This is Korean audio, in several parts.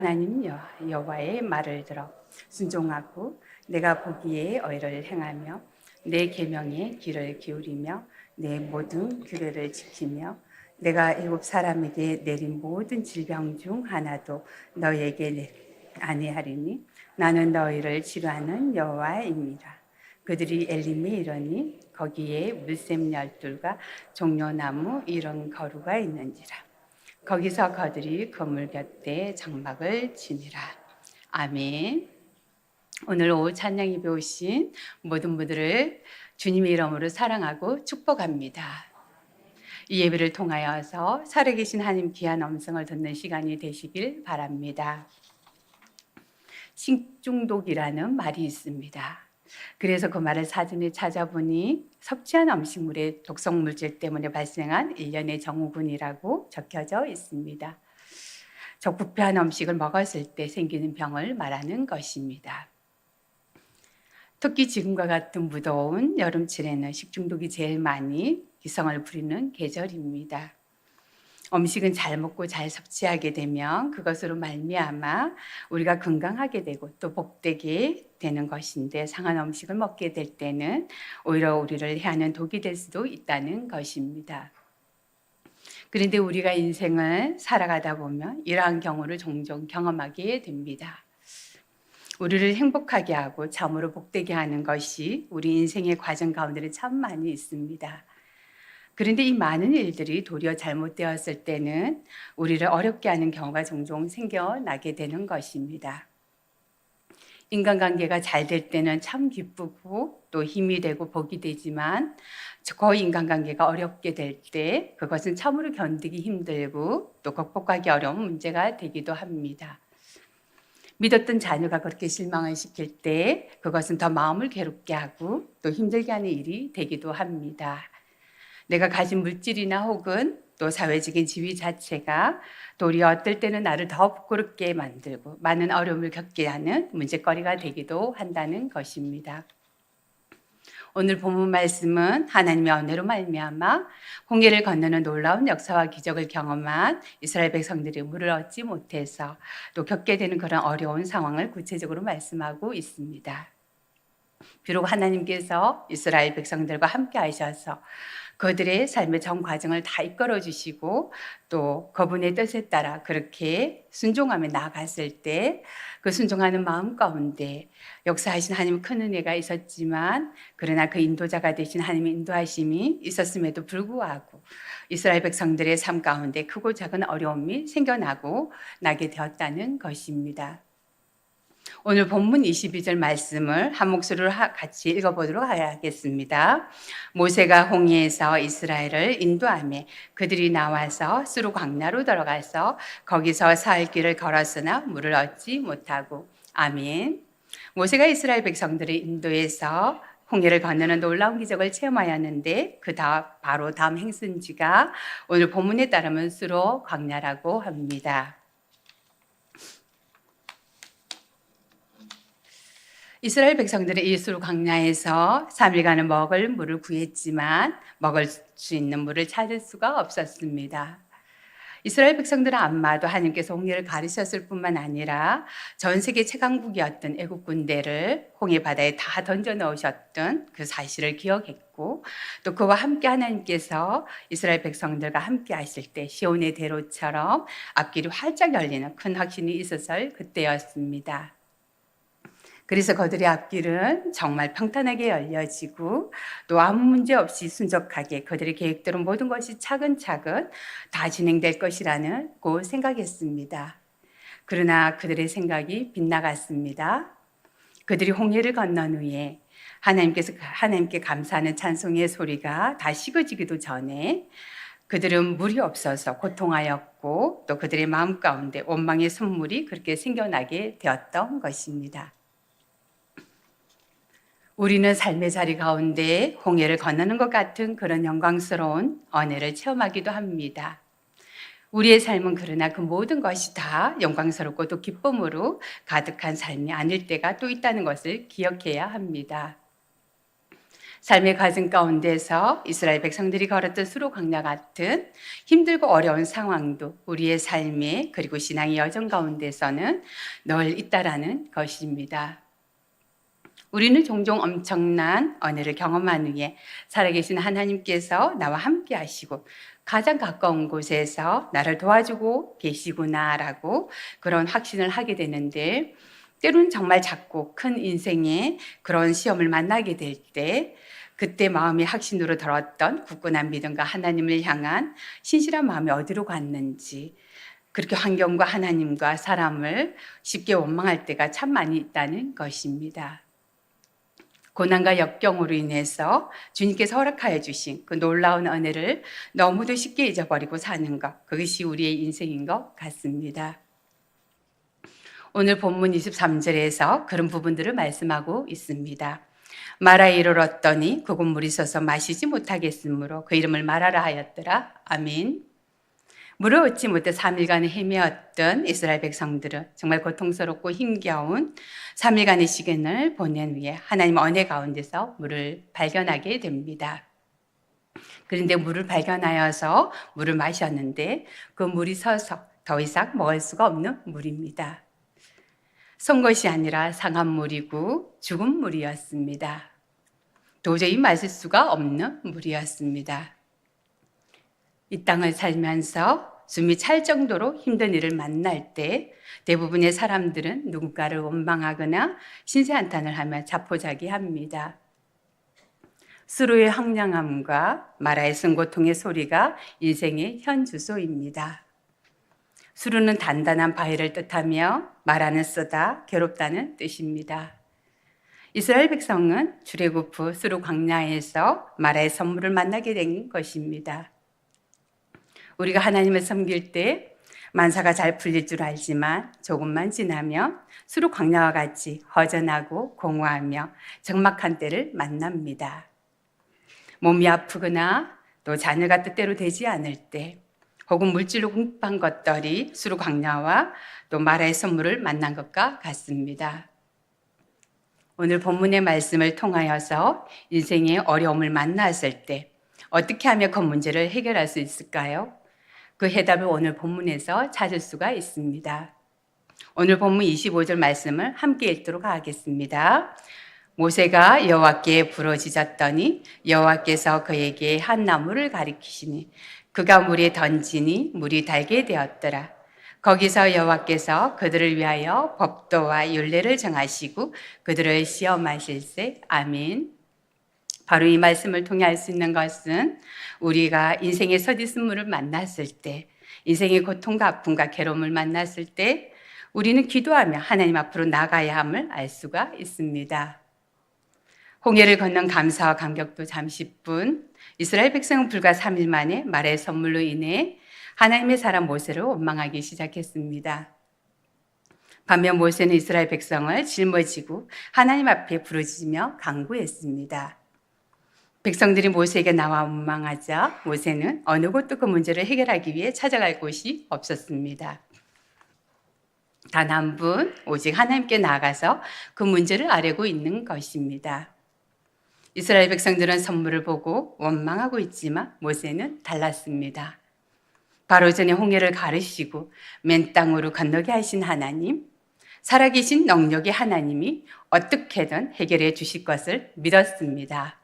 하나님 여호와의 말을 들어 순종하고 내가 보기에 의를 행하며 내 계명에 귀를 기울이며 내 모든 규례를 지키며 내가 일곱 사람에게 내린 모든 질병 중 하나도 너에게 아니하리니 나는 너희를 치료하는 여호와입니다. 그들이 엘림에 이르니 거기에 물샘 열둘과 종려나무 이런 거루가 있는지라. 거기서 그들이 그물 곁에 장막을 치니라. 아멘. 오늘 오후 찬양 예배 오신 모든 분들을 주님의 이름으로 사랑하고 축복합니다. 이 예배를 통하여서 살아계신 하나님 귀한 음성을 듣는 시간이 되시길 바랍니다. 식중독이라는 말이 있습니다. 그래서 그 말을 사전에 찾아보니 섭취한 음식물의 독성 물질 때문에 발생한 일련의 증후군이라고 적혀져 있습니다. 적부패한 음식을 먹었을 때 생기는 병을 말하는 것입니다. 특히 지금과 같은 무더운 여름철에는 식중독이 제일 많이 기성을 부리는 계절입니다. 음식은 잘 먹고 잘 섭취하게 되면 그것으로 말미암아 우리가 건강하게 되고 또 복되게 되는 것인데, 상한 음식을 먹게 될 때는 오히려 우리를 해하는 독이 될 수도 있다는 것입니다. 그런데 우리가 인생을 살아가다 보면 이러한 경우를 종종 경험하게 됩니다. 우리를 행복하게 하고 참으로 복되게 하는 것이 우리 인생의 과정 가운데 참 많이 있습니다. 그런데 이 많은 일들이 도리어 잘못되었을 때는 우리를 어렵게 하는 경우가 종종 생겨나게 되는 것입니다. 인간관계가 잘 될 때는 참 기쁘고 또 힘이 되고 복이 되지만, 그 인간관계가 어렵게 될 때 그것은 참으로 견디기 힘들고 또 극복하기 어려운 문제가 되기도 합니다. 믿었던 자녀가 그렇게 실망을 시킬 때 그것은 더 마음을 괴롭게 하고 또 힘들게 하는 일이 되기도 합니다. 내가 가진 물질이나 혹은 또 사회적인 지위 자체가 도리어 어떨 때는 나를 더 부끄럽게 만들고 많은 어려움을 겪게 하는 문제거리가 되기도 한다는 것입니다. 오늘 본문 말씀은 하나님의 은혜로 말미암아 홍해를 건너는 놀라운 역사와 기적을 경험한 이스라엘 백성들이 물을 얻지 못해서 또 겪게 되는 그런 어려운 상황을 구체적으로 말씀하고 있습니다. 비록 하나님께서 이스라엘 백성들과 함께 하셔서 그들의 삶의 전 과정을 다 이끌어 주시고 또 그분의 뜻에 따라 그렇게 순종하며 나아갔을 때 그 순종하는 마음 가운데 역사하신 하나님 큰 은혜가 있었지만, 그러나 그 인도자가 되신 하나님의 인도하심이 있었음에도 불구하고 이스라엘 백성들의 삶 가운데 크고 작은 어려움이 생겨나고 나게 되었다는 것입니다. 오늘 본문 22절 말씀을 한 목소리로 같이 읽어보도록 하겠습니다. 모세가 홍해에서 이스라엘을 인도하며 그들이 나와서 수르 광야로 들어가서 거기서 사흘 길을 걸었으나 물을 얻지 못하고. 아멘. 모세가 이스라엘 백성들을 인도해서 홍해를 건너는 놀라운 기적을 체험하였는데 바로 다음 행선지가 오늘 본문에 따르면 수르 광야라고 합니다. 이스라엘 백성들은 이 수르 광야에서 3일간은 먹을 물을 구했지만 먹을 수 있는 물을 찾을 수가 없었습니다. 이스라엘 백성들은 아마도 하나님께서 홍해를 가르셨을 뿐만 아니라 전 세계 최강국이었던 애국 군대를 홍해 바다에 다 던져 넣으셨던 그 사실을 기억했고, 또 그와 함께 하나님께서 이스라엘 백성들과 함께 하실 때 시온의 대로처럼 앞길이 활짝 열리는 큰 확신이 있었을 그때였습니다. 그래서 그들의 앞길은 정말 평탄하게 열려지고 또 아무 문제 없이 순적하게 그들의 계획대로 모든 것이 차근차근 다 진행될 것이라는 생각했습니다. 그러나 그들의 생각이 빗나갔습니다. 그들이 홍해를 건넌 후에 하나님께 감사하는 찬송의 소리가 다 식어지기도 전에 그들은 물이 없어서 고통하였고 또 그들의 마음 가운데 원망의 선물이 그렇게 생겨나게 되었던 것입니다. 우리는 삶의 자리 가운데 홍해를 건너는 것 같은 그런 영광스러운 은혜를 체험하기도 합니다. 우리의 삶은 그러나 그 모든 것이 다 영광스럽고 또 기쁨으로 가득한 삶이 아닐 때가 또 있다는 것을 기억해야 합니다. 삶의 과정 가운데서 이스라엘 백성들이 걸었던 수로 광야 같은 힘들고 어려운 상황도 우리의 삶에 그리고 신앙의 여정 가운데서는 늘 있다라는 것입니다. 우리는 종종 엄청난 은혜를 경험한 후에 살아계신 하나님께서 나와 함께 하시고 가장 가까운 곳에서 나를 도와주고 계시구나라고 그런 확신을 하게 되는데, 때로는 정말 작고 큰 인생의 그런 시험을 만나게 될 때 그때 마음이 확신으로 들었던 굳건한 믿음과 하나님을 향한 신실한 마음이 어디로 갔는지, 그렇게 환경과 하나님과 사람을 쉽게 원망할 때가 참 많이 있다는 것입니다. 고난과 역경으로 인해서 주님께서 허락하여 주신 그 놀라운 은혜를 너무도 쉽게 잊어버리고 사는 것, 그것이 우리의 인생인 것 같습니다. 오늘 본문 23절에서 그런 부분들을 말씀하고 있습니다. 마라에 이르렀더니 그곳 물이 솟아 마시지 못하겠으므로 그 이름을 마라라 하였더라. 아멘. 물을 얻지 못해 3일간의 헤매었던 이스라엘 백성들은 정말 고통스럽고 힘겨운 3일간의 시간을 보낸 후에 하나님 은혜 가운데서 물을 발견하게 됩니다. 그런데 물을 발견하여서 물을 마셨는데 그 물이 서서 더 이상 먹을 수가 없는 물입니다. 선 것이 아니라 상한 물이고 죽은 물이었습니다. 도저히 마실 수가 없는 물이었습니다. 이 땅을 살면서 숨이 찰 정도로 힘든 일을 만날 때 대부분의 사람들은 누군가를 원망하거나 신세한탄을 하며 자포자기합니다. 수로의 황량함과 마라의 쓴고통의 소리가 인생의 현 주소입니다. 수로는 단단한 바위를 뜻하며 마라는 쓰다 괴롭다는 뜻입니다. 이스라엘 백성은 출애굽 후 수로 광야에서 마라의 선물을 만나게 된 것입니다. 우리가 하나님을 섬길 때 만사가 잘 풀릴 줄 알지만 조금만 지나면 수로 광야와 같이 허전하고 공허하며 적막한 때를 만납니다. 몸이 아프거나 또 자녀가 뜻대로 되지 않을 때, 혹은 물질로 궁핍한 것들이 수로 광야와 또 마라의 선물을 만난 것과 같습니다. 오늘 본문의 말씀을 통하여서 인생의 어려움을 만났을 때 어떻게 하면 그 문제를 해결할 수 있을까요? 그 해답을 오늘 본문에서 찾을 수가 있습니다. 오늘 본문 25절 말씀을 함께 읽도록 하겠습니다. 모세가 여호와께 부르짖었더니 여호와께서 그에게 한 나무를 가리키시니 그가 물에 던지니 물이 달게 되었더라. 거기서 여호와께서 그들을 위하여 법도와 율례를 정하시고 그들을 시험하실세. 아멘. 바로 이 말씀을 통해 알 수 있는 것은 우리가 인생의 서디스물을 만났을 때, 인생의 고통과 아픔과 괴로움을 만났을 때 우리는 기도하며 하나님 앞으로 나가야 함을 알 수가 있습니다. 홍해를 건넌 감사와 감격도 잠시뿐, 이스라엘 백성은 불과 3일 만에 말의 선물로 인해 하나님의 사람 모세를 원망하기 시작했습니다. 반면 모세는 이스라엘 백성을 짊어지고 하나님 앞에 부르짖으며 간구했습니다. 백성들이 모세에게 나와 원망하자 모세는 어느 곳도 그 문제를 해결하기 위해 찾아갈 곳이 없었습니다. 단 한 분, 오직 하나님께 나아가서 그 문제를 아뢰고 있는 것입니다. 이스라엘 백성들은 선물을 보고 원망하고 있지만 모세는 달랐습니다. 바로 전에 홍해를 가르시고 맨 땅으로 건너게 하신 하나님, 살아계신 능력의 하나님이 어떻게든 해결해 주실 것을 믿었습니다.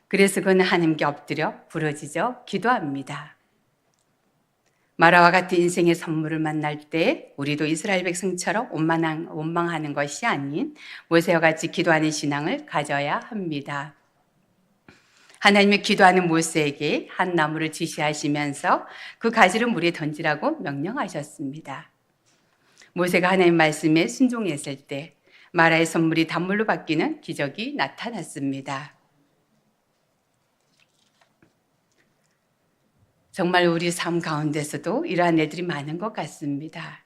그래서 그는 하나님께 엎드려 부르짖어 기도합니다. 마라와 같은 인생의 선물을 만날 때 우리도 이스라엘 백성처럼 원망하는 것이 아닌 모세와 같이 기도하는 신앙을 가져야 합니다. 하나님이 기도하는 모세에게 한 나무를 지시하시면서 그 가지를 물에 던지라고 명령하셨습니다. 모세가 하나님 말씀에 순종했을 때 마라의 선물이 단물로 바뀌는 기적이 나타났습니다. 정말 우리 삶 가운데서도 이러한 일들이 많은 것 같습니다.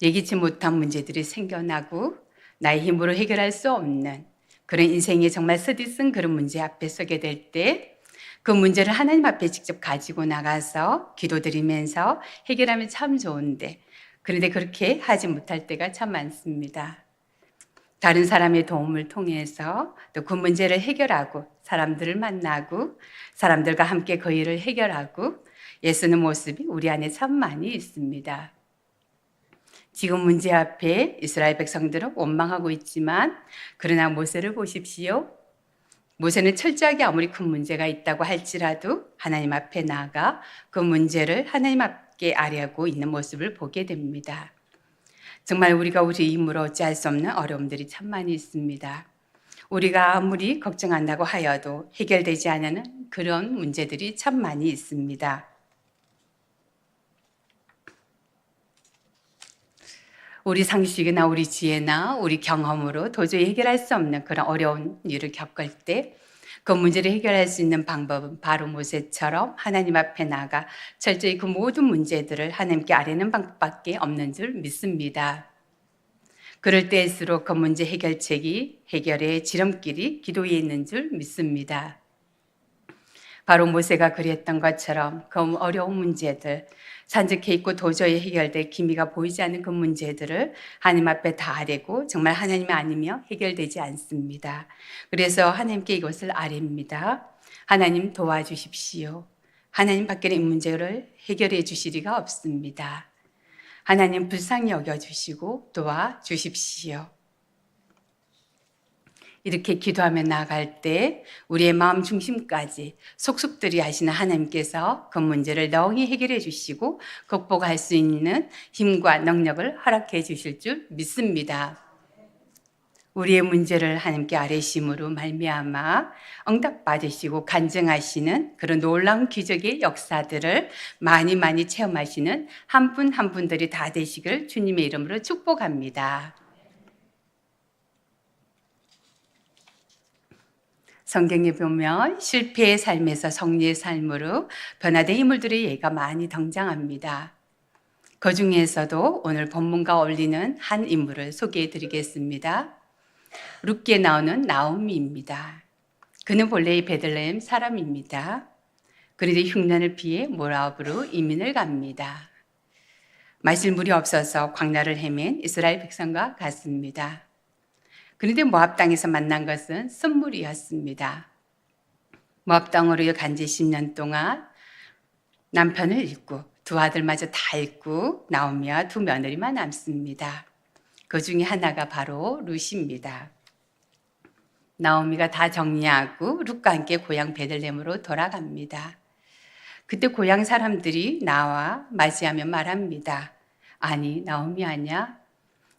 예기치 못한 문제들이 생겨나고 나의 힘으로 해결할 수 없는 그런 인생이 정말 쓰디쓴 그런 문제 앞에 서게 될 때 그 문제를 하나님 앞에 직접 가지고 나가서 기도드리면서 해결하면 참 좋은데, 그런데 그렇게 하지 못할 때가 참 많습니다. 다른 사람의 도움을 통해서 또 그 문제를 해결하고 사람들을 만나고 사람들과 함께 그 일을 해결하고 애쓰는 모습이 우리 안에 참 많이 있습니다. 지금 문제 앞에 이스라엘 백성들은 원망하고 있지만 그러나 모세를 보십시오. 모세는 철저하게 아무리 큰 문제가 있다고 할지라도 하나님 앞에 나아가 그 문제를 하나님 앞에 아뢰고 있는 모습을 보게 됩니다. 정말 우리가 우리 힘으로 어찌할 수 없는 어려움들이 참 많이 있습니다. 우리가 아무리 걱정한다고 하여도 해결되지 않는 그런 문제들이 참 많이 있습니다. 우리 상식이나 우리 지혜나 우리 경험으로 도저히 해결할 수 없는 그런 어려운 일을 겪을 때 그 문제를 해결할 수 있는 방법은 바로 모세처럼 하나님 앞에 나가 철저히 그 모든 문제들을 하나님께 아뢰는 방법밖에 없는 줄 믿습니다. 그럴 때일수록 그 문제 해결책이 해결의 지름길이 기도에 있는 줄 믿습니다. 바로 모세가 그랬던 것처럼 그 어려운 문제들, 산적해 있고 도저히 해결될 기미가 보이지 않는 그 문제들을 하나님 앞에 다 아뢰고 정말 하나님이 아니면 해결되지 않습니다. 그래서 하나님께 이것을 아뢰입니다. 하나님 도와주십시오. 하나님 밖에는 이 문제를 해결해 주시리가 없습니다. 하나님 불쌍히 여겨주시고 도와주십시오. 이렇게 기도하며 나아갈 때 우리의 마음 중심까지 속속들이 하시는 하나님께서 그 문제를 너희 해결해 주시고 극복할 수 있는 힘과 능력을 허락해 주실 줄 믿습니다. 우리의 문제를 하나님께 아뢰심으로 말미암아 응답받으시고 간증하시는 그런 놀라운 기적의 역사들을 많이 체험하시는 한 분 한 분들이 다 되시기를 주님의 이름으로 축복합니다. 성경에 보면 실패의 삶에서 승리의 삶으로 변화된 인물들의 예가 많이 등장합니다. 그 중에서도 오늘 본문과 어울리는 한 인물을 소개해 드리겠습니다. 룻기에 나오는 나오미입니다. 그는 본래 베들레헴 사람입니다. 그런데 흉년을 피해 모압으로 이민을 갑니다. 마실 물이 없어서 광야를 헤맨 이스라엘 백성과 같습니다. 그런데 모압 땅에서 만난 것은 선물이었습니다. 모압 땅으로 간지 10년 동안 남편을 잃고 두 아들마저 다 잃고 나오미와 두 며느리만 남습니다. 그 중에 하나가 바로 룻입니다. 나오미가 다 정리하고 룻과 함께 고향 베들레헴으로 돌아갑니다. 그때 고향 사람들이 나와 맞이하며 말합니다. 아니, 나오미 아니야?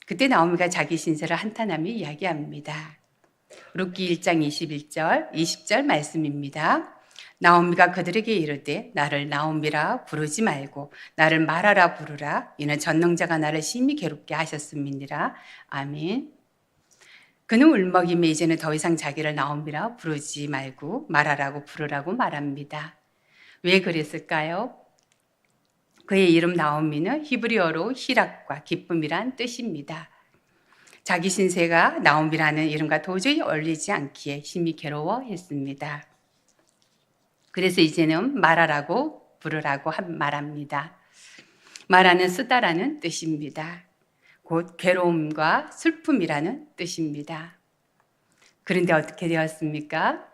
그때 나오미가 자기 신세를 한탄하며 이야기합니다. 룻기 1장 21절, 20절 말씀입니다. 나오미가 그들에게 이르되 나를 나오미라 부르지 말고 나를 마라라 부르라. 이는 전능자가 나를 심히 괴롭게 하셨음이니라. 아멘. 그는 울먹이며 이제는 더 이상 자기를 나오미라 부르지 말고 마라라고 부르라고 말합니다. 왜 그랬을까요? 그의 이름 나오미는 히브리어로 희락과 기쁨이란 뜻입니다. 자기 신세가 나오미라는 이름과 도저히 어울리지 않기에 심히 괴로워했습니다. 그래서 이제는 마라라고 부르라고 말합니다. 마라는 쓰다라는 뜻입니다. 곧 괴로움과 슬픔이라는 뜻입니다. 그런데 어떻게 되었습니까?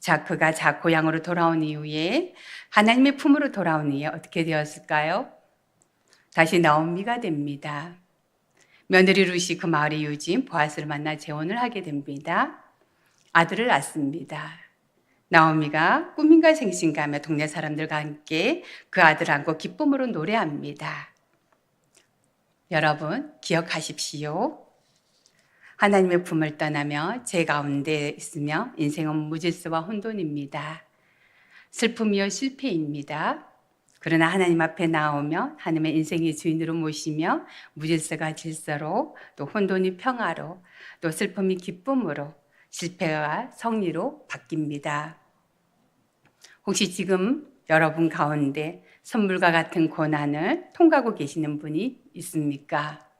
자, 그가 고향으로 돌아온 이후에 하나님의 품으로 돌아온 이후에 어떻게 되었을까요? 다시 나오미가 됩니다. 며느리 룻이 그 마을의 유지인 보아스를 만나 재혼을 하게 됩니다. 아들을 낳습니다. 나오미가 꿈인가 생신가 하며 동네 사람들과 함께 그 아들을 안고 기쁨으로 노래합니다. 여러분 기억하십시오. 하나님의 품을 떠나며 제 가운데 있으며 인생은 무질서와 혼돈입니다. 슬픔이요 실패입니다. 그러나 하나님 앞에 나오며 하나님의 인생의 주인으로 모시며 무질서가 질서로 또 혼돈이 평화로 또 슬픔이 기쁨으로 실패와 승리로 바뀝니다. 혹시 지금 여러분 가운데 선물과 같은 고난을 통과하고 계시는 분이 있습니까?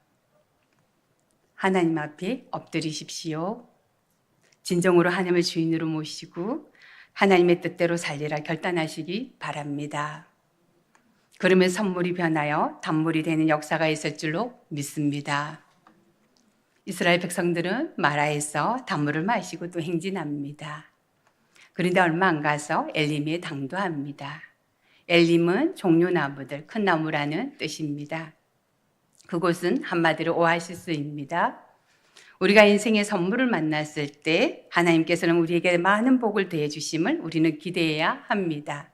하나님 앞에 엎드리십시오. 진정으로 하나님을 주인으로 모시고 하나님의 뜻대로 살리라 결단하시기 바랍니다. 그러면 선물이 변하여 단물이 되는 역사가 있을 줄로 믿습니다. 이스라엘 백성들은 마라에서 단물을 마시고 또 행진합니다. 그런데 얼마 안 가서 엘림에 당도합니다. 엘림은 종려나무들, 큰 나무라는 뜻입니다. 그곳은 한마디로 오아시스입니다. 우리가 인생의 선물을 만났을 때 하나님께서는 우리에게 많은 복을 더해 주심을 우리는 기대해야 합니다.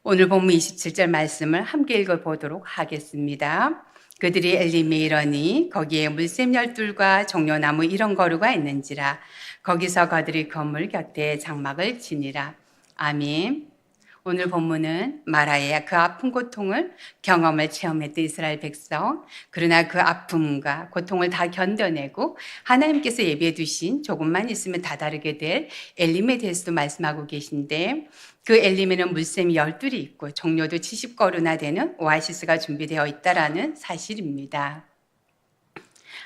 오늘 본문 27절 말씀을 함께 읽어보도록 하겠습니다. 그들이 엘림에 이르니 거기에 물샘 12과 종려나무 70그루가 있는지라 거기서 그들이 건물 곁에 장막을 치니라. 아멘. 오늘 본문은 마라의 그 아픈 고통을 경험을 체험했던 이스라엘 백성, 그러나 그 아픔과 고통을 다 견뎌내고 하나님께서 예비해 두신 조금만 있으면 다다르게 될 엘림에 대해서도 말씀하고 계신데, 그 엘림에는 물샘이 12이 있고 종려도 70그루나 되는 오아시스가 준비되어 있다라는 사실입니다.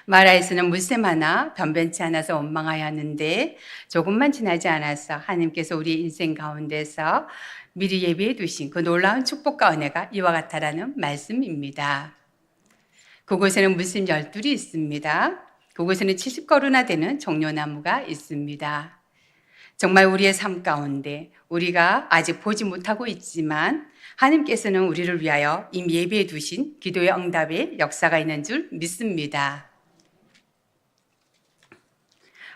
마라에서는 물샘 하나 변변치 않아서 원망하였는데 조금만 지나지 않아서 하나님께서 우리 인생 가운데서 미리 예비해 두신 그 놀라운 축복과 은혜가 이와 같다라는 말씀입니다. 그곳에는 물샘 12이 있습니다. 그곳에는 70그루나 되는 종려나무가 있습니다. 정말 우리의 삶 가운데 우리가 아직 보지 못하고 있지만 하나님께서는 우리를 위하여 이미 예비해 두신 기도의 응답의 역사가 있는 줄 믿습니다.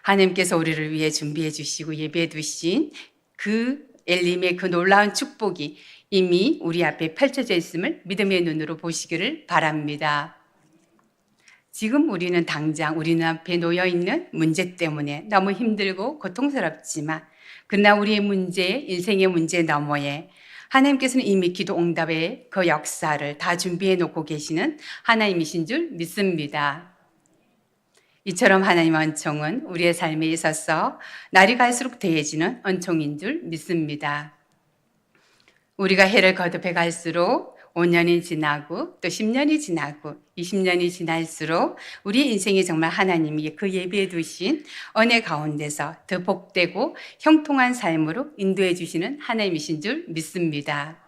하나님께서 우리를 위해 준비해 주시고 예비해 두신 그 엘림의 그 놀라운 축복이 이미 우리 앞에 펼쳐져 있음을 믿음의 눈으로 보시기를 바랍니다. 지금 우리는 당장 우리 눈앞에 놓여 있는 문제 때문에 너무 힘들고 고통스럽지만, 그러나 우리의 문제, 인생의 문제 너머에 하나님께서는 이미 기도 응답의 그 역사를 다 준비해 놓고 계시는 하나님이신 줄 믿습니다. 이처럼 하나님의 은총은 우리의 삶에 있어서 날이 갈수록 더해지는 은총인 줄 믿습니다. 우리가 해를 거듭해 갈수록 5년이 지나고 또 10년이 지나고 20년이 지날수록 우리의 인생이 정말 하나님이 그 예비해 두신 은혜 가운데서 더 복되고 형통한 삶으로 인도해 주시는 하나님이신 줄 믿습니다.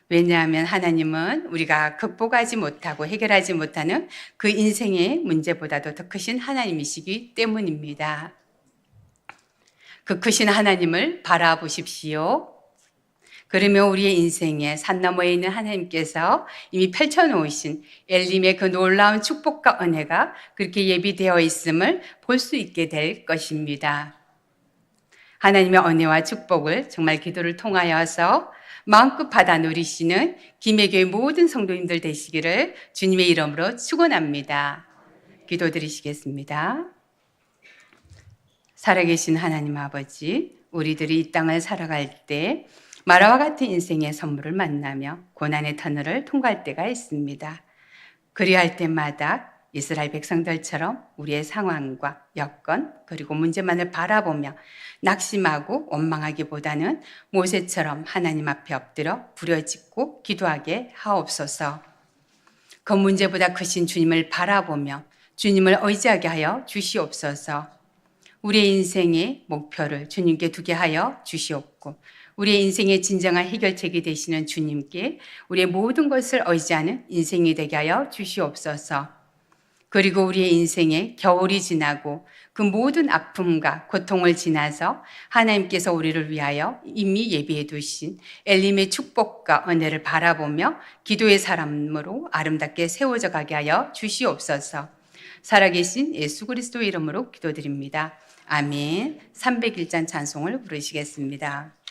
왜냐하면 하나님은 우리가 극복하지 못하고 해결하지 못하는 그 인생의 문제보다도 더 크신 하나님이시기 때문입니다. 그 크신 하나님을 바라보십시오. 그러면 우리의 인생에 산 너머에 있는 하나님께서 이미 펼쳐놓으신 엘림의 그 놀라운 축복과 은혜가 그렇게 예비되어 있음을 볼 수 있게 될 것입니다. 하나님의 은혜와 축복을 정말 기도를 통하여서 마음껏 받아 누리시는 김해교회 모든 성도님들 되시기를 주님의 이름으로 축원합니다. 기도드리시겠습니다. 살아계신 하나님 아버지, 우리들이 이 땅을 살아갈 때 마라와 같은 인생의 선물을 만나며 고난의 터널을 통과할 때가 있습니다. 그리할 때마다 이스라엘 백성들처럼 우리의 상황과 여건 그리고 문제만을 바라보며 낙심하고 원망하기보다는 모세처럼 하나님 앞에 엎드려 부려짓고 기도하게 하옵소서. 그 문제보다 크신 주님을 바라보며 주님을 의지하게 하여 주시옵소서. 우리의 인생의 목표를 주님께 두게 하여 주시옵고, 우리의 인생의 진정한 해결책이 되시는 주님께 우리의 모든 것을 의지하는 인생이 되게 하여 주시옵소서. 그리고 우리의 인생에 겨울이 지나고 그 모든 아픔과 고통을 지나서 하나님께서 우리를 위하여 이미 예비해 두신 엘림의 축복과 은혜를 바라보며 기도의 사람으로 아름답게 세워져 가게 하여 주시옵소서. 살아계신 예수 그리스도 이름으로 기도드립니다. 아멘. 301장 찬송을 부르시겠습니다.